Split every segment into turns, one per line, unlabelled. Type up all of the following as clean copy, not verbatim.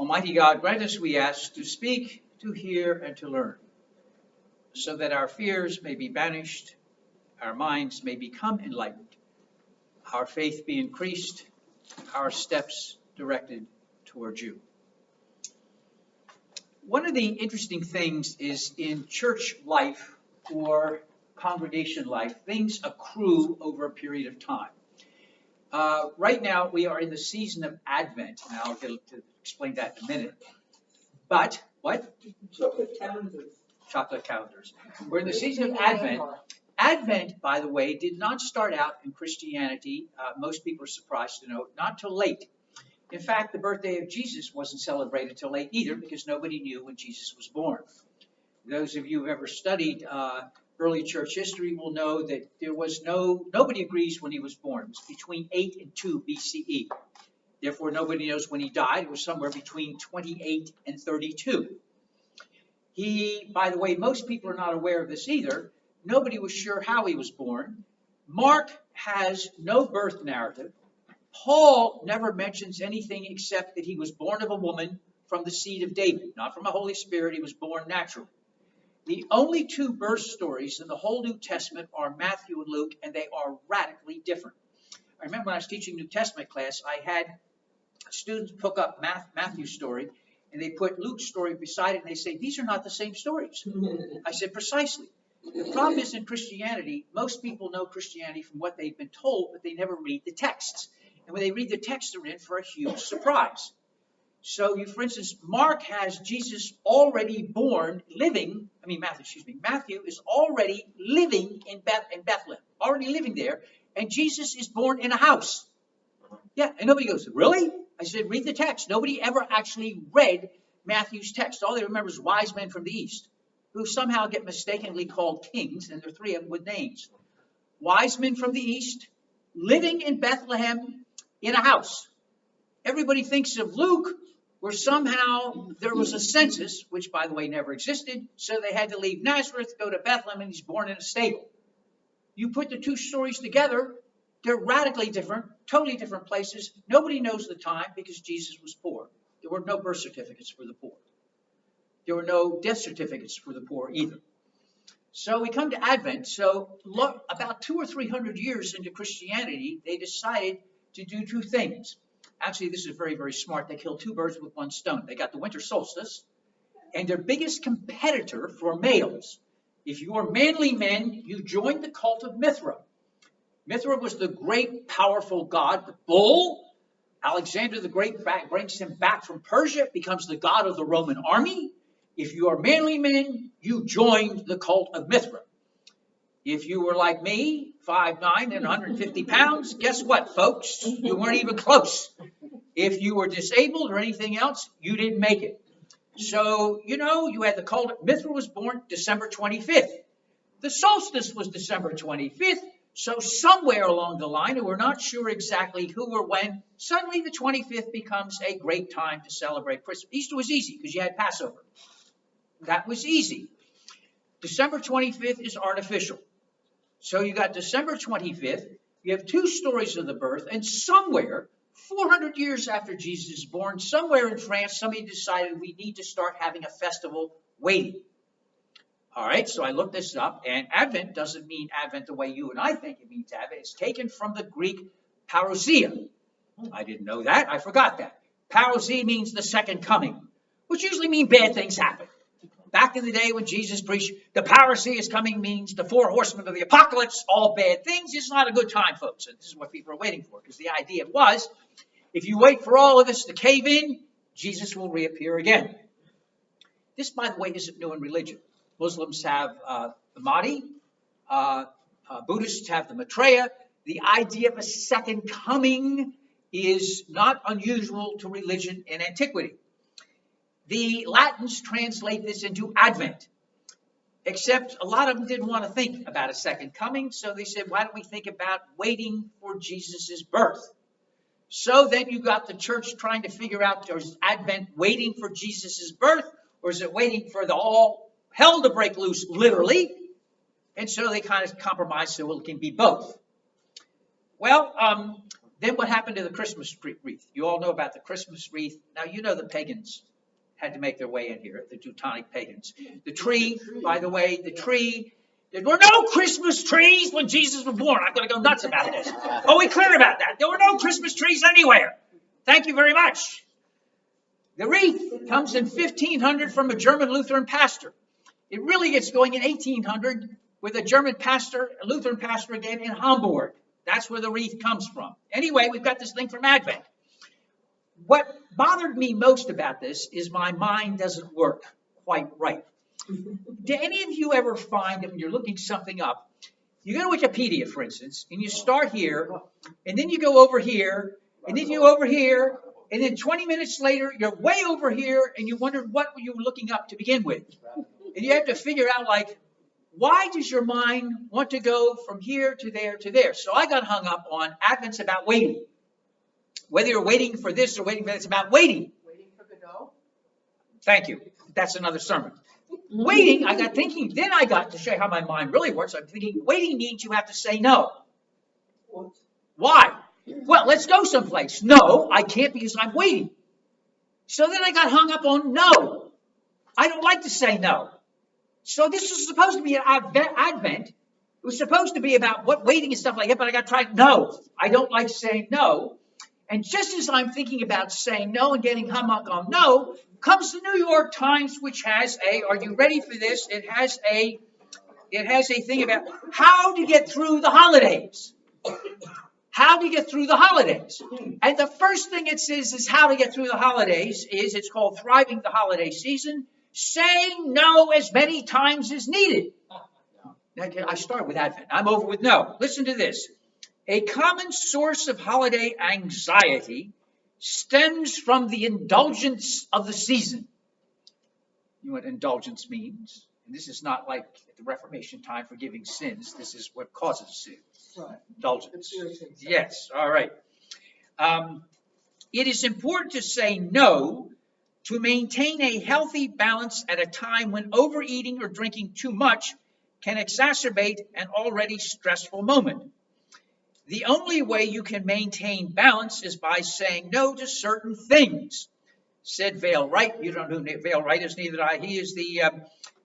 Almighty God, grant us, we ask, to speak, to hear, and to learn, so that our fears may be banished, our minds may become enlightened, our faith be increased, our steps directed towards you. One of the interesting things is in church life or congregation life, things accrue over a period of time. Right now, we are in the season of Advent, and I'll get to explain that in a minute. But, what?
Chocolate calendars.
Chocolate calendars. We're in the season of Advent. Advent, by the way, did not start out in Christianity, most people are surprised to know, not till late. In fact, the birthday of Jesus wasn't celebrated till late either, because nobody knew when Jesus was born. Those of you who have ever studied early church history will know that nobody agrees when he was born. It was between 8 and 2 BCE. Therefore, nobody knows when he died. It was somewhere between 28 and 32. By the way, most people are not aware of this either. Nobody was sure how he was born. Mark has no birth narrative. Paul never mentions anything except that he was born of a woman from the seed of David, not from a Holy Spirit. He was born naturally. The only two birth stories in the whole New Testament are Matthew and Luke, and they are radically different. I remember when I was teaching New Testament class, I had students pick up Matthew's story, and they put Luke's story beside it, and they say, these are not the same stories. I said, precisely. The problem is in Christianity, most people know Christianity from what they've been told, but they never read the texts. And when they read the texts, they're in for a huge surprise. So, for instance, Mark has Jesus already born, Matthew is already living in Bethlehem, already living there, and Jesus is born in a house. Yeah, and nobody goes, really? I said, read the text. Nobody ever actually read Matthew's text. All they remember is wise men from the east, who somehow get mistakenly called kings, and there are three of them with names. Wise men from the east, living in Bethlehem in a house. Everybody thinks of Luke, where somehow there was a census, which, by the way, never existed, so they had to leave Nazareth, go to Bethlehem, and he's born in a stable. You put the two stories together, they're radically different, totally different places. Nobody knows the time because Jesus was poor. There were no birth certificates for the poor. There were no death certificates for the poor either. So we come to Advent. So about 200 or 300 years into Christianity, they decided to do two things. Actually, this is very, very smart. They killed two birds with one stone. They got the winter solstice, and their biggest competitor for males. If you are manly men, you joined the cult of Mithra. Mithra was the great, powerful god, the bull. Alexander the Great brings him back from Persia, becomes the god of the Roman army. If you are manly men, you joined the cult of Mithra. If you were like me, 5'9" and 150 pounds, guess what, folks? You weren't even close. If you were disabled or anything else, you didn't make it. So, you had the cult. Mithra was born December 25th. The solstice was December 25th. So somewhere along the line, and we're not sure exactly who or when, suddenly the 25th becomes a great time to celebrate Christmas. Easter was easy because you had Passover. That was easy. December 25th is artificial. So you got December 25th, you have two stories of the birth, and somewhere, 400 years after Jesus is born, somewhere in France, somebody decided we need to start having a festival waiting. All right, so I looked this up, and Advent doesn't mean Advent the way you and I think it means Advent. It's taken from the Greek parousia. I didn't know that. I forgot that. Parousia means the second coming, which usually means bad things happen. Back in the day when Jesus preached, the parousia is coming means the four horsemen of the apocalypse, all bad things. It's not a good time, folks. And this is what people are waiting for, because the idea was, if you wait for all of this to cave in, Jesus will reappear again. This, by the way, isn't new in religion. Muslims have the Mahdi. Buddhists have the Maitreya. The idea of a second coming is not unusual to religion in antiquity. The Latins translate this into Advent, except a lot of them didn't want to think about a second coming, so they said, why don't we think about waiting for Jesus' birth? So then you got the church trying to figure out, is Advent waiting for Jesus' birth, or is it waiting for the all hell to break loose, literally? And so they kind of compromised so it can be both. Well, Then what happened to the Christmas wreath? You all know about the Christmas wreath. Now, you know the pagans had to make their way in here, the Teutonic pagans. The tree, by the way, the tree, there were no Christmas trees when Jesus was born. I'm going to go nuts about this. Are we clear about that? There were no Christmas trees anywhere. Thank you very much. The wreath comes in 1500 from a German Lutheran pastor. It really gets going in 1800 with a German pastor, a Lutheran pastor again in Hamburg. That's where the wreath comes from. Anyway, we've got this thing from Advent. What bothered me most about this is my mind doesn't work quite right. Do any of you ever find that when you're looking something up, you go to Wikipedia, for instance, and you start here, and then you go over here, and then you go over here, and then 20 minutes later, you're way over here, and you wondered what you were looking up to begin with. And you have to figure out, like, why does your mind want to go from here to there to there? So I got hung up on Advent's about waiting. Whether you're waiting for this or waiting for that, it's about waiting.
Waiting for Godot?
Thank you. That's another sermon. Waiting, I got thinking, then I got to show you how my mind really works. I'm thinking, waiting means you have to say no.
What?
Why? Well, let's go someplace. No, I can't because I'm waiting. So then I got hung up on no. I don't like to say no. So this was supposed to be an Advent. It was supposed to be about what waiting and stuff like that, but I got tried. No, I don't like saying no. And just as I'm thinking about saying no and getting hung up on no, comes the New York Times, which has are you ready for this? It has a thing about how to get through the holidays. How to get through the holidays. And the first thing it says is how to get through the holidays it's called Thriving the Holiday Season. Saying no as many times as needed. Now, I start with Advent. I'm over with no. Listen to this. A common source of holiday anxiety stems from the indulgence of the season. You know what indulgence means? And this is not like at the Reformation time forgiving sins. This is what causes sin.
Right.
Indulgence. Yes, all right. It is important to say no to maintain a healthy balance at a time when overeating or drinking too much can exacerbate an already stressful moment. The only way you can maintain balance is by saying no to certain things, said Vail Wright. You don't know who Vail Wright is, neither do I. He is the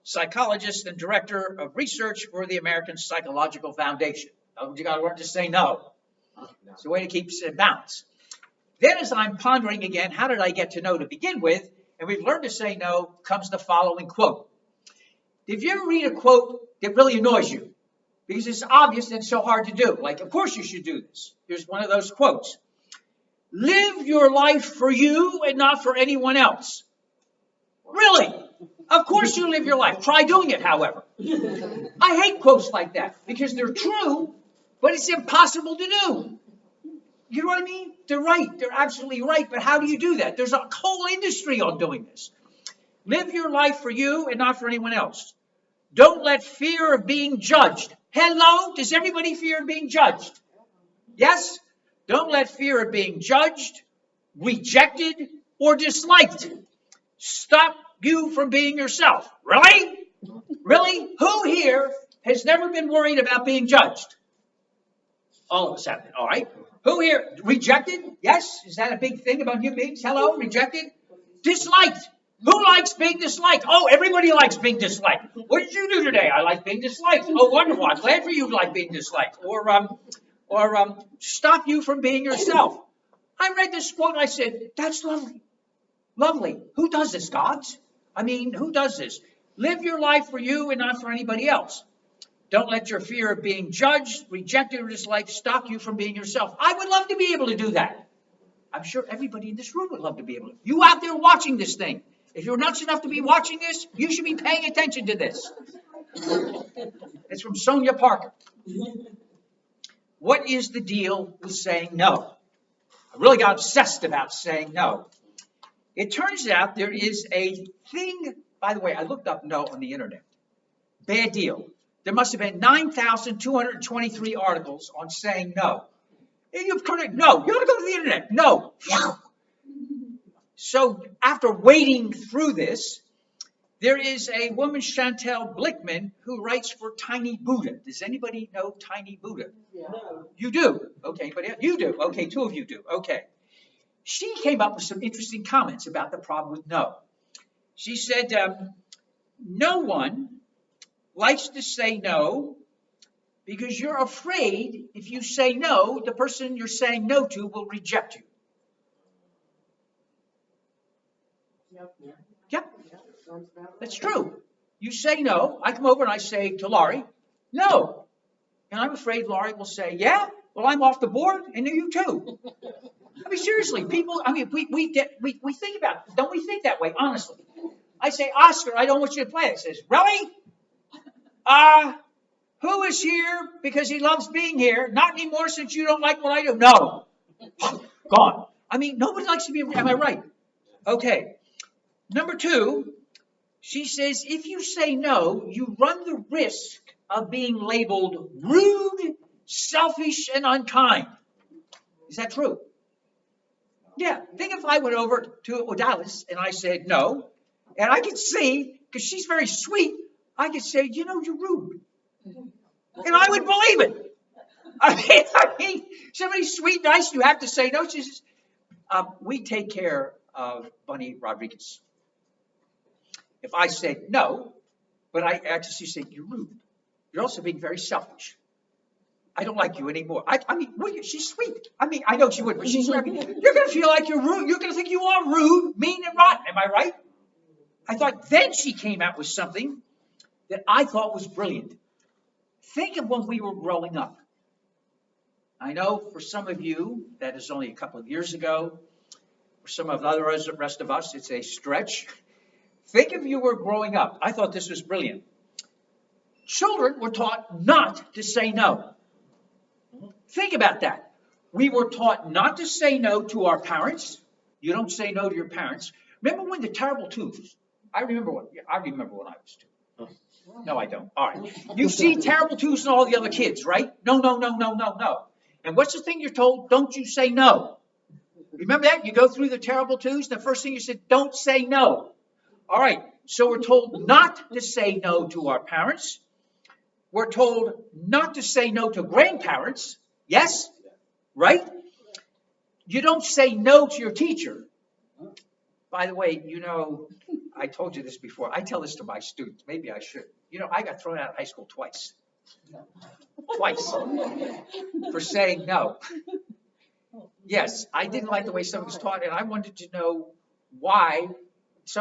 psychologist and director of research for the American Psychological Foundation. You got to learn to say no. It's a way to keep balance. Then as I'm pondering again, how did I get to know to begin with? And we've learned to say no, comes the following quote. Did you ever read a quote that really annoys you? Because it's obvious and it's so hard to do. Like, of course you should do this. Here's one of those quotes. Live your life for you and not for anyone else. Really? Of course you live your life. Try doing it, however. I hate quotes like that because they're true, but it's impossible to do. You know what I mean? They're right. They're absolutely right. But how do you do that? There's a whole industry on doing this. Live your life for you and not for anyone else. Don't let fear of being judged. Hello? Does everybody fear being judged? Yes? Don't let fear of being judged, rejected, or disliked stop you from being yourself. Really? Really? Who here has never been worried about being judged? All of us have been. All right. Who here? Rejected? Yes? Is that a big thing about human beings? Hello? Rejected? Disliked? Who likes being disliked? Oh, everybody likes being disliked. What did you do today? I like being disliked. Oh, wonderful. I'm glad for you to like being disliked. Or stop you from being yourself. I read this quote and I said, that's lovely. Lovely. Who does this, gods? I mean, who does this? Live your life for you and not for anybody else. Don't let your fear of being judged, rejected, or disliked stop you from being yourself. I would love to be able to do that. I'm sure everybody in this room would love to be able to. You out there watching this thing, if you're nuts enough to be watching this, you should be paying attention to this. It's from Sonia Parker. What is the deal with saying no? I really got obsessed about saying no. It turns out there is a thing, by the way, I looked up no on the internet. Bad deal. There must have been 9,223 articles on saying no. And you've correct. No, you ought to go to the internet. No. So after wading through this, There is a woman, Chantal Blickman, who writes for Tiny Buddha. Does anybody know Tiny Buddha?
Yeah.
You do? Okay, but you do. Okay, two of you do. Okay. She came up with some interesting comments about the problem with no. She said, no one likes to say no because you're afraid if you say no, the person you're saying no to will reject you.
Yep.
Yep,
Sounds about
that's
right.
true. You say no. I come over and I say to Laurie, no. And I'm afraid Laurie will say, yeah, well, I'm off the board, and you too. I mean, seriously, people, I mean, we think about it. Don't we think that way, honestly? I say, Oscar, I don't want you to play. It says, really? Who is here because he loves being here? Not anymore since you don't like what I do. No. Gone. I mean, nobody likes to be, am I right? Okay. Number two, she says, if you say no, you run the risk of being labeled rude, selfish, and unkind. Is that true? Yeah. Think if I went over to Odalis and I said no, and I could see, because she's very sweet, I could say, you know, you're rude. And I would believe it. I mean, somebody's sweet, nice, you have to say no. She says, we take care of Bunny Rodriguez. If I said no, but I actually said, you're rude. You're also being very selfish. I don't like you anymore. I mean, she's sweet. I mean, I know she would, but she's you're going to feel like you're rude. You're going to think you are rude, mean, and rotten. Am I right? I thought then she came out with something that I thought was brilliant. Think of when we were growing up. I know for some of you, that is only a couple of years ago. For some of the rest of us, it's a stretch. Think if you were growing up. I thought this was brilliant. Children were taught not to say no. Think about that. We were taught not to say no to our parents. You don't say no to your parents. Remember when the terrible twos? I remember when I was two. No, I don't. All right. You see terrible twos and all the other kids, right? No, no, no, no, no, no. And what's the thing you're told? Don't you say no. Remember that? You go through the terrible twos. The first thing you said, don't say no. All right. So we're told not to say no to our parents. We're told not to say no to grandparents. Yes? Right? You don't say no to your teacher. By the way, you know, I told you this before. I tell this to my students. Maybe I should. You know, I got thrown out of high school twice. Twice. For saying no. Yes, I didn't like the way something was taught, and I wanted to know why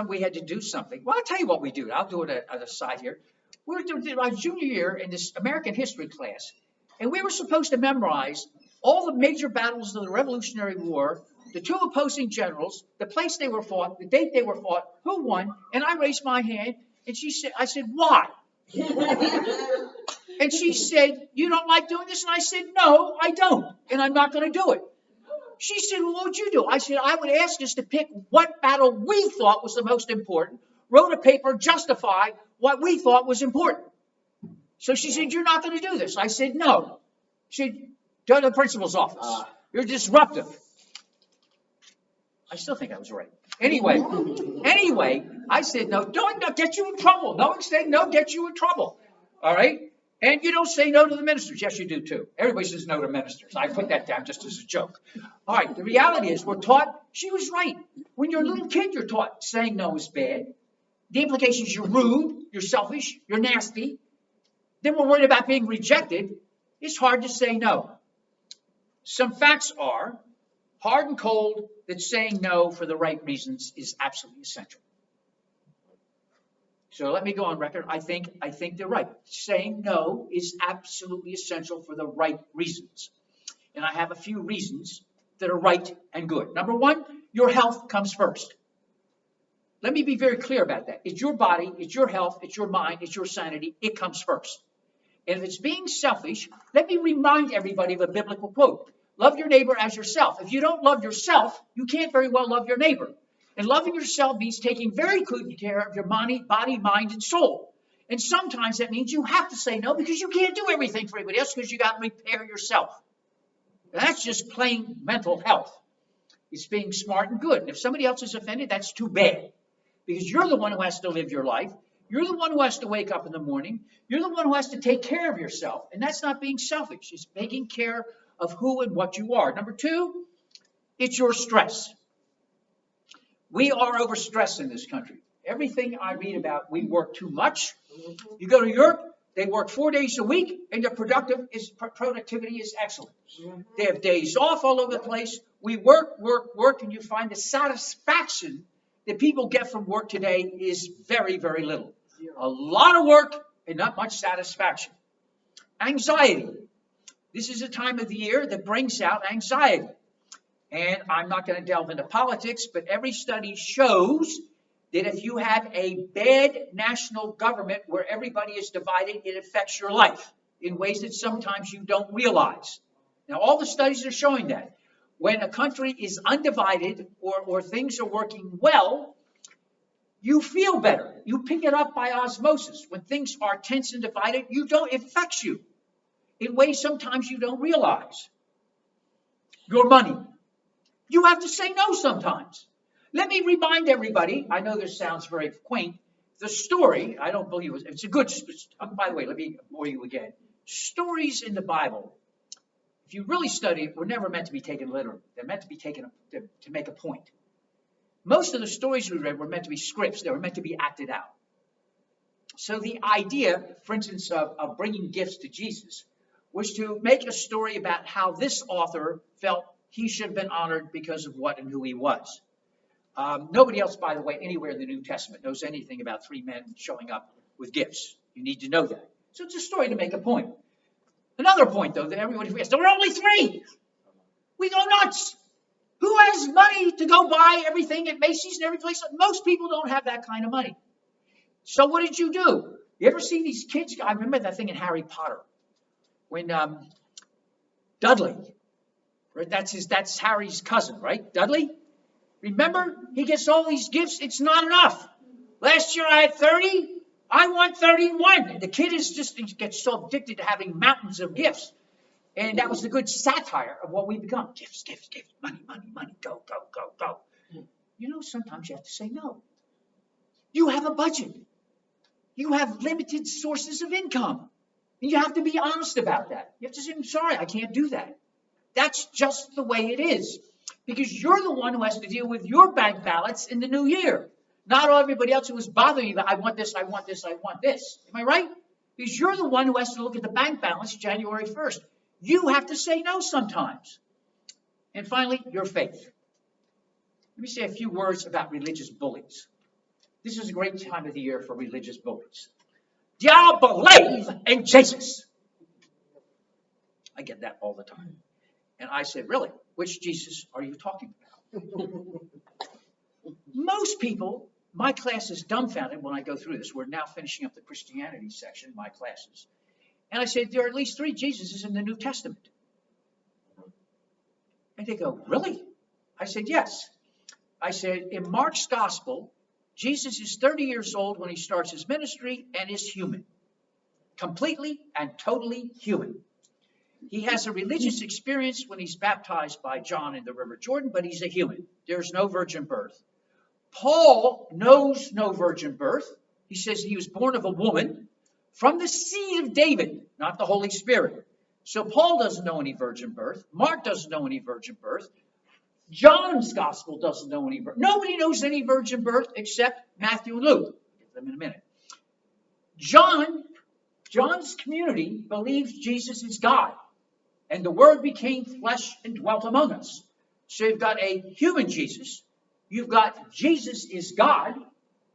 we had to do something. Well, I'll tell you what we do. I'll do it at a side here. We were doing my junior year in this American history class, and we were supposed to memorize all the major battles of the Revolutionary War, the two opposing generals, the place they were fought, the date they were fought, who won, and I raised my hand, and I said, why? And she said, you don't like doing this? And I said, no, I don't, and I'm not going to do it. She said, well, what would you do? I said, I would ask us to pick what battle we thought was the most important, wrote a paper, justify what we thought was important. So she said, you're not going to do this. I said, no. She said, go to the principal's office. You're disruptive. I still think I was right. Anyway, I said, no, don't get you in trouble. No one said no, get you in trouble. All right? And you don't say no to the ministers. Yes, you do too. Everybody says no to ministers. I put that down just as a joke. All right, the reality is we're taught, she was right. When you're a little kid, you're taught saying no is bad. The implication is you're rude, you're selfish, you're nasty. Then we're worried about being rejected. It's hard to say no. Some facts are hard and cold that saying no for the right reasons is absolutely essential. So let me go on record. I think they're right. Saying no is absolutely essential for the right reasons. And I have a few reasons that are right and good. Number one, your health comes first. Let me be very clear about that. It's your body, it's your health, it's your mind, it's your sanity. It comes first. And if it's being selfish, let me remind everybody of a biblical quote. Love your neighbor as yourself. If you don't love yourself, you can't very well love your neighbor. And loving yourself means taking very good care of your body, mind, and soul. And sometimes that means you have to say no because you can't do everything for everybody else because you got to repair yourself. And that's just plain mental health. It's being smart and good. And if somebody else is offended, that's too bad. because you're the one who has to live your life. You're the one who has to wake up in the morning. You're the one who has to take care of yourself. And that's not being selfish. It's taking care of who and what you are. Number two, it's your stress. We are overstressed in this country. Everything I read about, we work too much. You go to Europe, they work 4 days a week, and their productivity is excellent. They have days off all over the place. We work, and you find the satisfaction that people get from work today is very, very little. A lot of work and not much satisfaction. Anxiety. This is a time of the year that brings out anxiety. And I'm not going to delve into politics, but every study shows that if you have a bad national government where everybody is divided, it affects your life in ways that sometimes you don't realize. Now, all the studies are showing that. When a country is undivided or things are working well, you feel better. You pick it up by osmosis. When things are tense and divided, it affects you in ways sometimes you don't realize. Your money. You have to say no sometimes. Let me remind everybody, I know this sounds very quaint, the story, I don't believe it's a good, by the way, let me bore you again. Stories in the Bible, if you really study it, were never meant to be taken literally. They're meant to be taken to make a point. Most of the stories we read were meant to be scripts. They were meant to be acted out. So the idea, for instance, of bringing gifts to Jesus was to make a story about how this author felt he should have been honored because of what and who he was. Nobody else, by the way, anywhere in the New Testament knows anything about three men showing up with gifts. You need to know that. So it's a story to make a point. Another point, though, that everybody forgets, there were only three. We go nuts. Who has money to go buy everything at Macy's and every place? Most people don't have that kind of money. So what did you do? You ever see these kids? I remember that thing in Harry Potter when Dudley, right? That's Harry's cousin, right? Dudley? Remember? He gets all these gifts. It's not enough. Last year I had 30. I want 31. And the kid gets so addicted to having mountains of gifts. And that was the good satire of what we become. Gifts, gifts, gifts, money, money, money, go, go, go, go. You know, sometimes you have to say no. You have a budget. You have limited sources of income. And you have to be honest about that. You have to say, I'm sorry, I can't do that. That's just the way it is. Because you're the one who has to deal with your bank balance in the new year. Not everybody else who is bothering you about, I want this, I want this, I want this. Am I right? Because you're the one who has to look at the bank balance January 1st. You have to say no sometimes. And finally, your faith. Let me say a few words about religious bullies. This is a great time of the year for religious bullies. Do y'all believe in Jesus? I get that all the time. And I said, really? Which Jesus are you talking about? Most people, my class is dumbfounded when I go through this. We're now finishing up the Christianity section, my classes. And I said, there are at least 3 Jesuses in the New Testament. And they go, really? I said, yes. I said, in Mark's gospel, Jesus is 30 years old when he starts his ministry and is human. Completely and totally human. He has a religious experience when he's baptized by John in the River Jordan, but he's a human. There's no virgin birth. Paul knows no virgin birth. He says he was born of a woman from the seed of David, not the Holy Spirit. So Paul doesn't know any virgin birth. Mark doesn't know any virgin birth. John's gospel doesn't know any virgin birth. Nobody knows any virgin birth except Matthew and Luke. I'll get them in a minute. John's community believes Jesus is God. And the Word became flesh and dwelt among us. So you've got a human Jesus. You've got Jesus is God.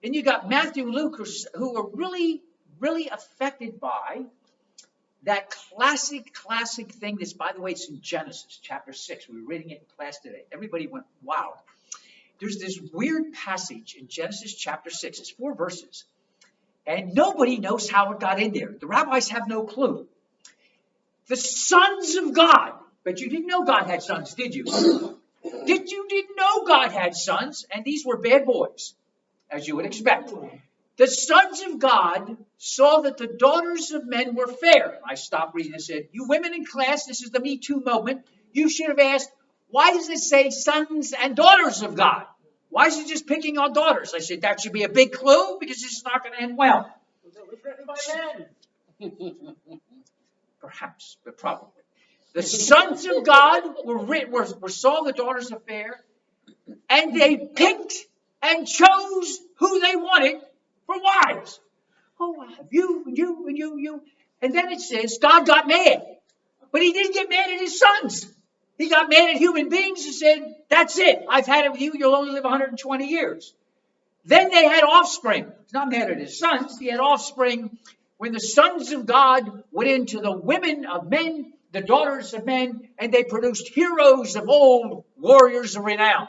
And you've got Matthew and Luke who are really, really affected by that classic thing that's, by the way, it's in Genesis chapter 6. We were reading it in class today. Everybody went, wow. There's this weird passage in Genesis chapter 6. It's 4 verses. And nobody knows how it got in there. The rabbis have no clue. The sons of God. But you didn't know God had sons, did you? Didn't know God had sons, and these were bad boys, as you would expect. The sons of God saw that the daughters of men were fair. I stopped reading and said, you women in class, this is the Me Too moment. You should have asked, why does it say sons and daughters of God? Why is he just picking on daughters? I said, that should be a big clue because this is not going to end well.
It was written by men.
Perhaps, but probably. The sons of God saw the daughters of fair, and they picked and chose who they wanted for wives. Oh, you. And then it says God got mad. But he didn't get mad at his sons. He got mad at human beings and said, that's it. I've had it with you. You'll only live 120 years. Then they had offspring. He's not mad at his sons. He had offspring when the sons of God went into the women of men, the daughters of men, and they produced heroes of old, warriors of renown.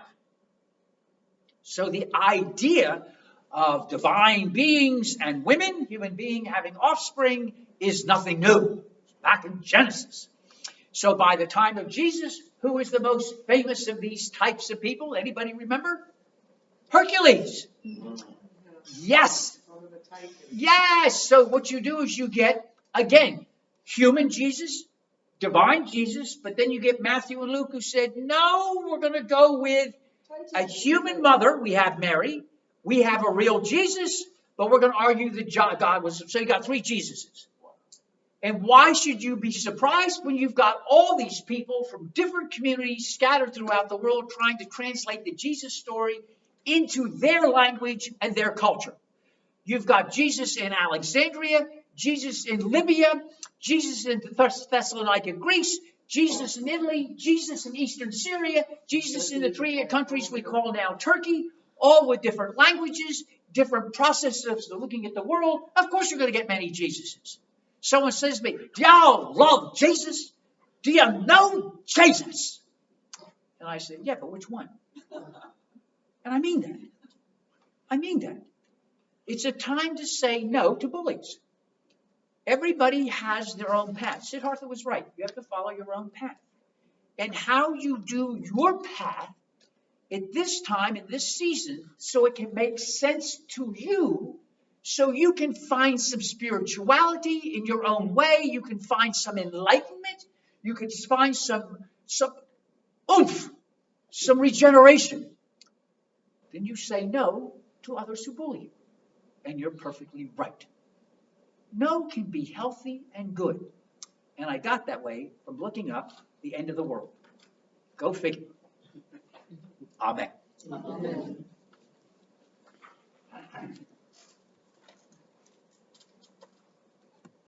So the idea of divine beings and women, human being having offspring, is nothing new. Back in Genesis. So by the time of Jesus, who is the most famous of these types of people? Anybody remember? Hercules. Yes. Yes. So what you do is you get, again, human Jesus, divine Jesus, but then you get Matthew and Luke who said, no, we're going to go with a human mother. We have Mary. We have a real Jesus, but we're going to argue that God was. So you got three Jesuses. And why should you be surprised when you've got all these people from different communities scattered throughout the world trying to translate the Jesus story into their language and their culture? You've got Jesus in Alexandria, Jesus in Libya, Jesus in Thessalonica, Greece, Jesus in Italy, Jesus in Eastern Syria, Jesus in the three countries we call now Turkey, all with different languages, different processes of looking at the world. Of course you're going to get many Jesuses. Someone says to me, do y'all love Jesus? Do you know Jesus? And I say, yeah, but which one? And I mean that. I mean that. It's a time to say no to bullies. Everybody has their own path. Siddhartha was right. You have to follow your own path. And how you do your path at this time, in this season, so it can make sense to you, so you can find some spirituality in your own way. You can find some enlightenment. You can find some oomph, some regeneration. Then you say no to others who bully you. And you're perfectly right. No can be healthy and good. And I got that way from looking up the end of the world. Go figure. Amen.
Amen.